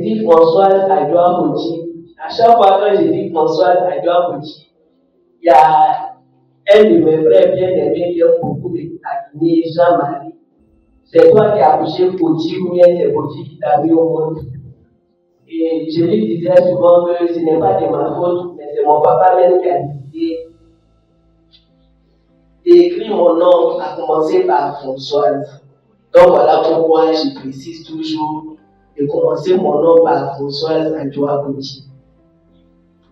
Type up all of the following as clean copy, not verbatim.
dis Françoise Adjoa Bouti. À chaque fois que je dis Françoise Adjoa Bouti, il y a un de mes frères bien aimés qui aime beaucoup me taquiner, Jean-Marie. C'est toi qui as accouché Bouti ou bien c'est Bouti qui t'a mis au monde. Et je lui disais souvent que ce n'est pas de ma faute, mais c'est mon papa même qui a décidé d'écrire mon nom à commencer par Françoise. Donc voilà pourquoi je précise toujours de commencer mon nom par Françoise Adjoa Bouti.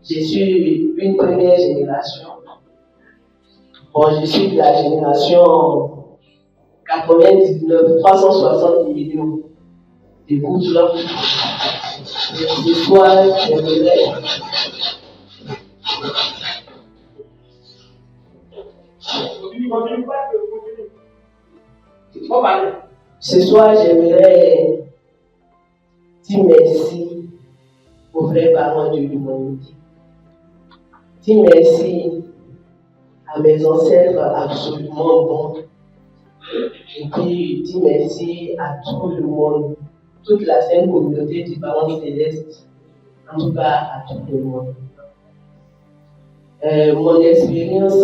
Je suis une première génération. Bon, je suis de la génération 99, 360 millions de couples. Ce soir, j'aimerais. Ce soir, j'aimerais dire merci aux vrais parents de l'humanité. Dire merci à mes ancêtres absolument bons. Et puis, dire merci à tout le monde, toute la sainte communauté du parent céleste, en tout cas à tout le monde. Mon expérience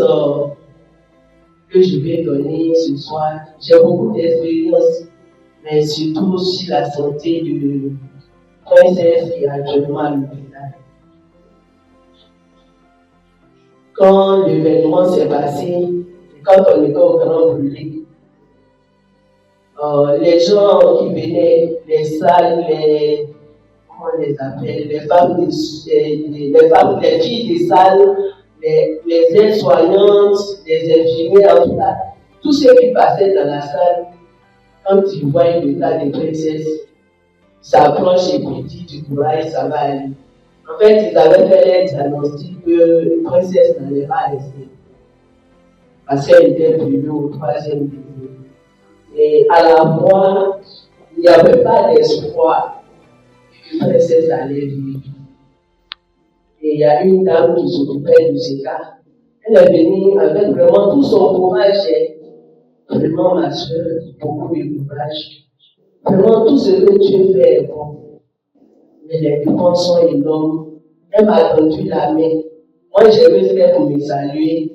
que je vais donner ce soir, j'ai beaucoup d'expérience, mais surtout sur la santé de princesse qui est actuellement à l'hôpital. Quand l'événement s'est passé, quand on était au Grand Brûlé, les gens qui venaient, les salles, comment on les appelle, les filles des salles, les aides-soignantes, les infirmières, en tout cas, tous ceux qui passaient dans la salle, quand ils voient le tas de princesses, s'approchent et puis disent du courage, ça va aller. En fait, ils avaient fait un diagnostic que la princesse n'allait pas rester. Parce qu'elle était brûlée au 3e degré. Et à la fois, il n'y avait pas d'espoir que la princesse allait vivre. Et il y a une dame qui s'occupait de ce cas. Elle est venue avec vraiment tout son courage. Vraiment, ma soeur, beaucoup de courage. Vraiment, tout ce que Dieu fait est bon. Mais les dépenses sont énormes. Elle m'a tendu la main. Moi, j'ai fait pour me saluer.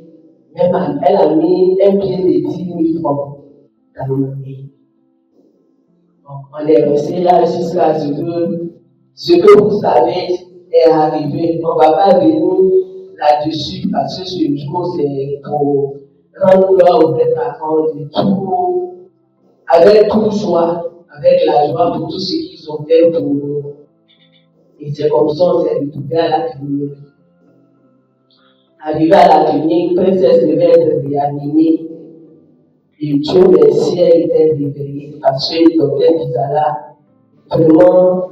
Elle a mis un pied de 10 000 francs dans ma main. On est resté là jusqu'à ce que vous savez est arrivé. On ne va pas venir là-dessus parce que ce jour, c'est pour rendre gloire aux vrais parents de tout, avec toute joie, avec la joie pour tout ce qu'ils ont fait pour nous. Et c'est comme ça qu'on s'est retrouvé à la clinique. Arrivé à la clinique, princesse devait être réanimée. Et Dieu merci, elle était réveillée parce que le docteur Bizala vraiment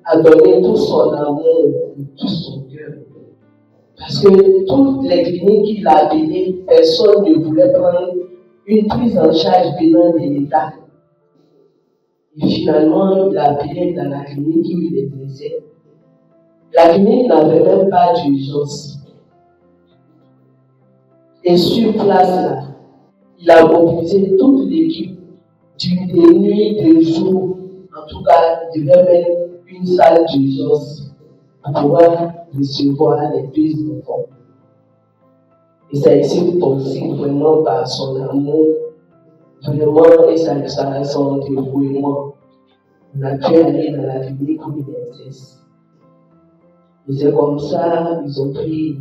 a donné tout son amour et tout son cœur. Parce que toutes les cliniques qu'il a appelées, personne ne voulait prendre une prise en charge venant de l'État. Et finalement, il a appelé dans la clinique où il exerçait. La clinique n'avait même pas d'urgence. Et sur place, là, il a mobilisé toute l'équipe, de nuit, de jour. En tout cas, il devait mettre une salle d'urgence pour pouvoir recevoir les prises de fonds. Et ça a été possible vraiment par son amour, vraiment, et son dévouement. On a pu aller dans la clinique où il exerce. Et c'est comme ça, ils ont pris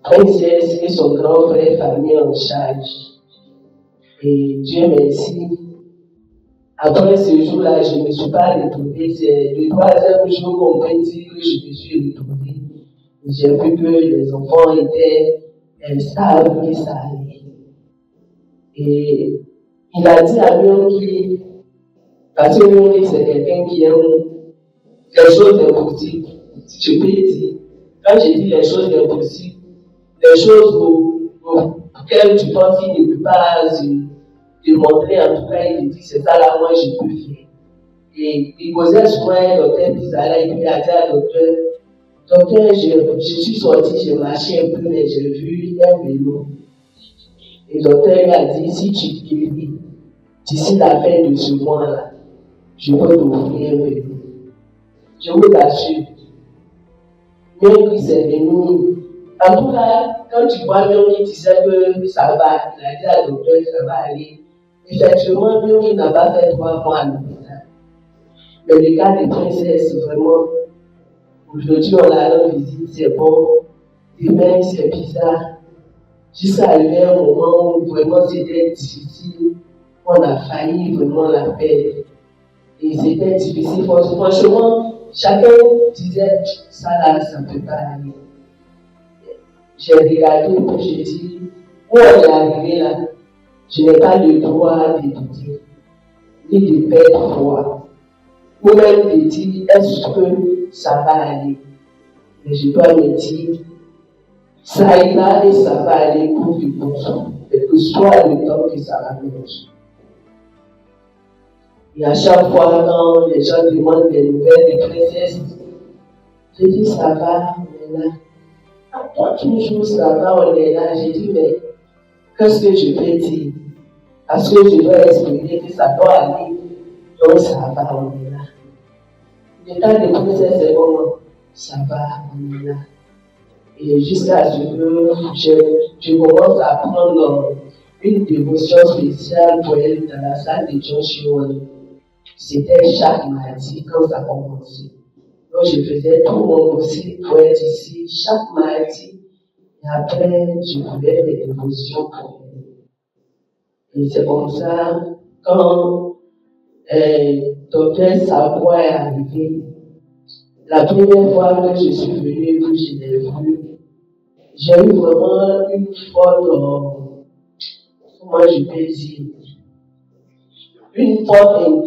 princesse et son grand frère famille en charge. Et Dieu merci. Après ce jour-là, je ne me suis pas retrouvée. C'est le 3e jour qu'on peut dire que je me suis retrouvée. J'ai vu que les enfants étaient stables et ça allait. Et il a dit à Myongli, parce que Myongli c'est quelqu'un qui aime les choses impossibles. Si je peux dire, quand je dis les choses impossibles, les choses auxquelles tu penses qu'il ne peut pas te montrer, en tout cas, il te dit c'est ça là, moi je peux faire. Et il posait souvent un docteur Bizala et puis il a dit à docteur, je suis sorti, j'ai marché un peu, mais j'ai vu un vélo. Et le docteur lui a dit si tu guéris d'ici la fin de ce mois-là, je peux t'offrir un vélo. Je vous assure. Même si c'est venu. En tout cas, quand tu vois Myung qui disait que ça va, il a dit à docteur que ça va aller. Effectivement, Myung n'a pas fait 3 mois à l'hôpital. Mais le cas des princesses, vraiment, aujourd'hui on a leur visite, c'est bon. Demain, c'est bizarre. Jusqu'à arriver à un moment où vraiment c'était difficile. On a failli vraiment la perdre. Et c'était difficile. Franchement, chacun disait ça là, ça ne peut pas aller. J'ai regardé et j'ai dit, où on est arrivé là, je n'ai pas le droit de douter, ni de perdre foi, ou même de dire, est-ce que ça va aller? Mais je dois me dire, ça ira et ça va aller pour du bon, quel que soit le temps que ça va venir. Et à chaque fois, quand les gens demandent des nouvelles des princesses, je dis, ça va, on est là. Toi, toujours, ça va, on est là. J'ai dit, mais qu'est-ce que je peux dire? Parce que je dois expliquer que ça doit aller. Donc, ça va, on est là. L'état de princesse, c'est comment? Ça va, on est là. Et jusqu'à ce que je commence à prendre une dévotion spéciale pour elle dans la salle de John Chion. C'était chaque mardi quand ça commençait. Donc je faisais tout mon possible pour être ici chaque mardi. Et après, je faisais des dévotions pour elle. Et c'est comme ça, quand Dr. Savoie est arrivé, la première fois que je suis venue, que je l'ai vu, j'ai eu vraiment une folle, comment je peux dire, une folle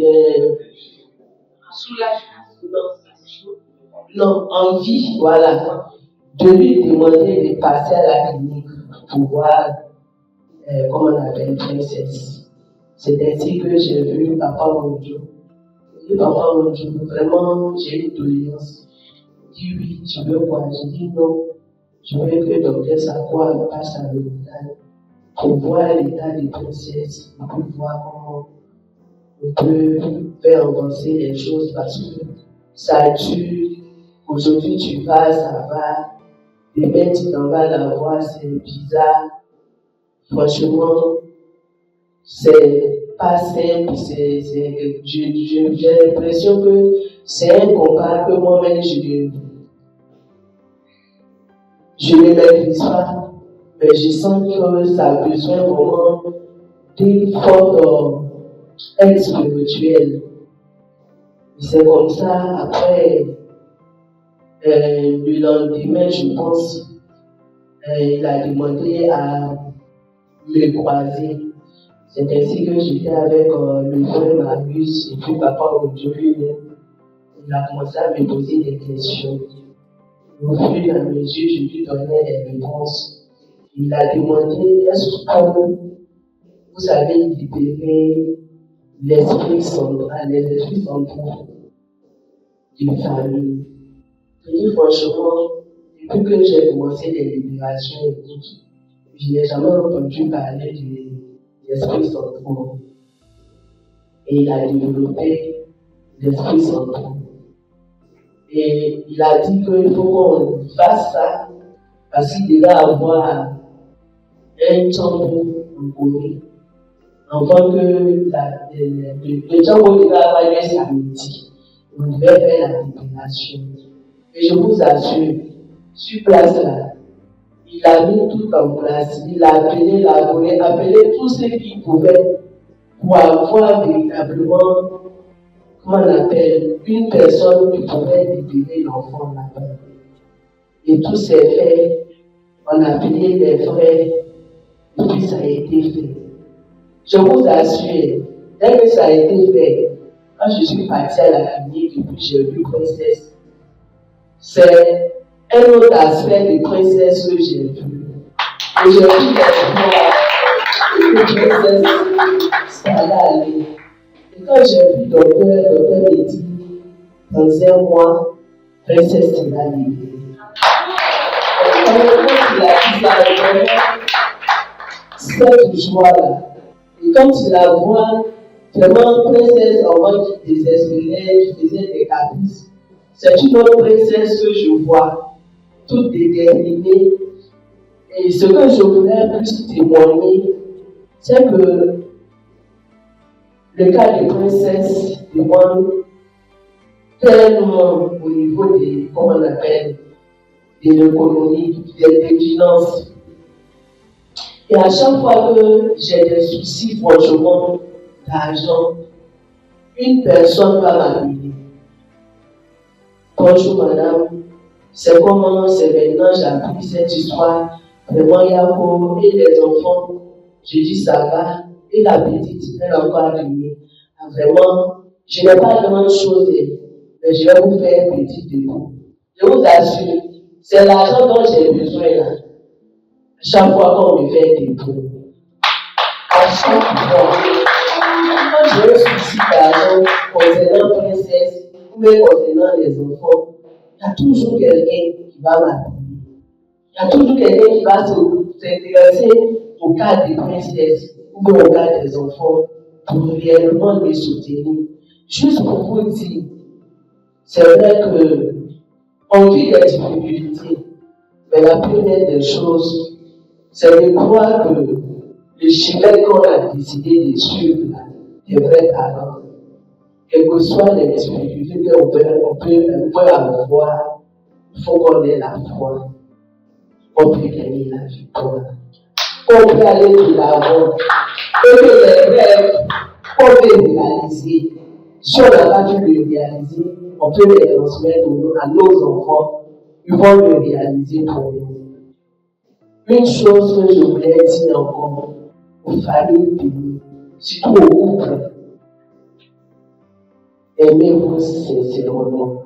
non, envie, voilà, de lui demander de passer à la clinique pour voir, comment on appelle, princesse. C'est ainsi que j'ai vu Papa Monjo. Et Papa Monjo, vraiment, j'ai une doléance. Il dit oui, tu veux quoi? J'ai dit non. Je veux que le docteur Sakwa passe à l'hôpital pour voir l'état des princesses, pour voir comment on peut faire avancer les choses parce que ça dure. Aujourd'hui, tu vas, ça va. Demain, tu t'en vas la voir, c'est bizarre. Franchement, c'est pas simple. J'ai l'impression que c'est un combat que moi-même, je ne maîtrise pas, mais je sens que ça a besoin vraiment d'une forte aide spirituelle. C'est comme ça, après, le lendemain, je pense, il a demandé à me croiser. C'est ainsi que j'étais avec le frère Marius et puis Papa aujourd'hui. Il a commencé à me poser des questions. Au fur et à mesure, je lui donnais des réponses. Il a demandé, est-ce que vous avez libéré l'esprit central, les esprits centraux d'une famille? Je dis franchement, depuis que j'ai commencé les libérations et tout, je n'ai jamais entendu parler des esprits centraux. Et il a développé l'esprit central. Et il a dit qu'il faut qu'on fasse ça parce qu'il devait avoir un tambour en Corée. Avant que le tambour devait avoir un samedi, on devait faire la libération. Et je vous assure, sur place là, il a mis tout en place. Il a appelé la Corée, appelé tous ceux qui pouvaient pour avoir véritablement, comment on appelle, une personne qui pouvait libérer l'enfant là-bas. Et tout s'est fait, on a appelé les frères, et puis ça a été fait. Je vous assure, dès que ça a été fait, quand je suis partie à la clinique et puis j'ai vu princesse, c'est un autre aspect de princesse que j'ai vu. Et j'ai vu les princesse, ça allait aller. Et quand j'ai vu docteur me dit, dans un mois, princesse sera libérée. Et quand il a dit ça, cette joie-là, et quand tu la vois, vraiment princesse, en mode qui désespérait, qui faisait des caprices, C'est une autre princesse que je vois, toute déterminée. Et ce que je voulais plus témoigner, c'est que le cas des princesses demande tellement au niveau des, comment on appelle, de l'économie, des finances. Et à chaque fois que j'ai des soucis, franchement, d'argent, une personne va m'appeler. Bonjour madame, c'est comment, c'est maintenant, j'ai appris cette histoire. Vraiment, il y a beaucoup, et les enfants, je dis ça va, et la petite, elle a encore appelé. Vraiment, je n'ai pas grand chose, mais je vais vous faire un petit dépôt. Je vous assure, c'est l'argent dont j'ai besoin là. Chaque fois qu'on me fait un dépôt, à chaque fois, quand j'ai un souci d'argent concernant princesse ou même concernant les enfants, il y a toujours quelqu'un qui va m'appeler. Il y a toujours quelqu'un qui va s'intéresser au cas des princesses ou au cas des enfants pour réellement les soutenir. Juste pour vous dire, c'est vrai qu'on vit des difficultés, mais la première des choses, c'est de croire que le chemin qu'on a décidé de suivre, des vrais parents, quelles que soient les difficultés qu'on peut avoir, il faut qu'on ait la foi. On peut gagner la victoire. On peut aller de l'avant. Et que les rêves qu'on peut réaliser, si on n'a pas pu le réaliser, on peut les transmettre à nos enfants. Ils vont le réaliser pour nous. Une chose que je voulais dire encore aux familles bénies, surtout aux couples, aimez-vous sincèrement.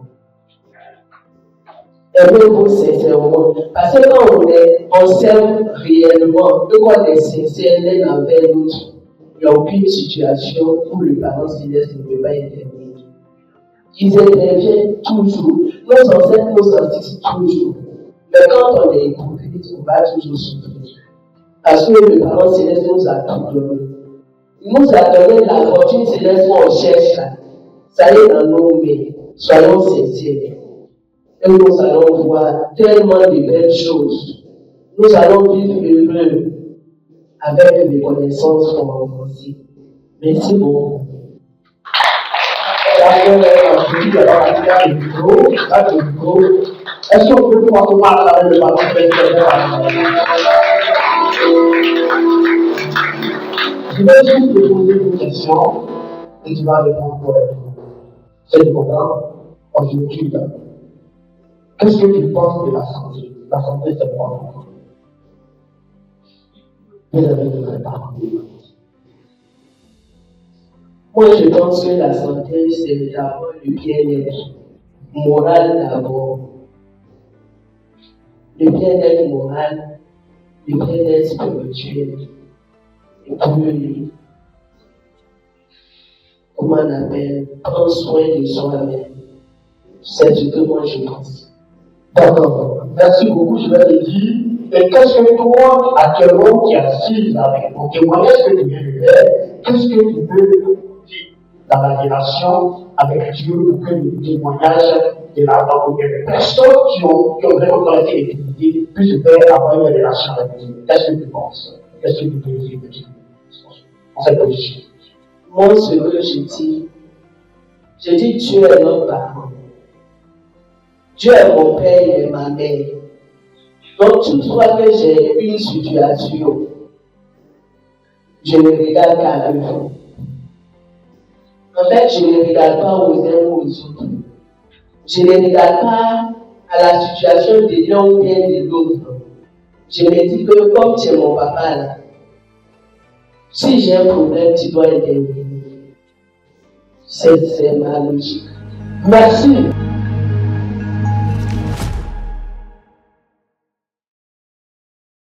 Aimez-vous sincèrement. Parce que quand on s'aime réellement, que quand on est sincère l'un envers l'autre, il n'y a aucune situation où le parent céleste ne peut pas intervenir. Ils interviennent toujours. Nos ancêtres nous assistent toujours. Mais quand on est hypocrite, on va toujours souffrir. Parce que le parent céleste nous a tout donné. Il nous a donné la fortune céleste qu'on cherche là. Ça y est dans nos mains. Soyons sincères. Et nous allons voir tellement de belles choses. Nous allons vivre heureux avec une reconnaissance pour mon aussi. Merci beaucoup. Est-ce qu'on peut pouvoir parler avec le patron Je vais juste te poser une question et tu vas répondre pour elle. C'est important aujourd'hui. Qu'est-ce que tu penses de la santé? La santé, c'est quoi pour toi? Vous avez une réponse. Moi, je pense que la santé, c'est d'abord le bien-être moral d'abord. Le bien-être moral, le bien-être spirituel. Et puis, comment on appelle, prendre soin de soi-même. C'est ce que moi je pense. D'accord. Merci beaucoup, je vais te dire. Et qu'est-ce que toi, actuellement, qui assises avec ton témoignage que tu viens de faire, qu'est-ce que tu peux dire dans la relation avec Dieu pour que le témoignage de la personnes qui ont vraiment connaissé les difficultés puissent faire avoir une relation avec Dieu? Qu'est-ce que tu penses? Qu'est-ce que tu peux dire en cette position? Moi, ce que je dis Dieu est notre parent. Dieu est mon père et ma mère. Donc, toutefois que j'ai une situation, je ne regarde qu'à eux. En fait, je ne regarde pas aux uns ou aux autres. Je ne regarde pas à la situation de l'un ou bien de l'autre. Je me dis que comme tu es mon papa là, si j'ai un problème, tu dois intervenir. C'est ma logique. Merci.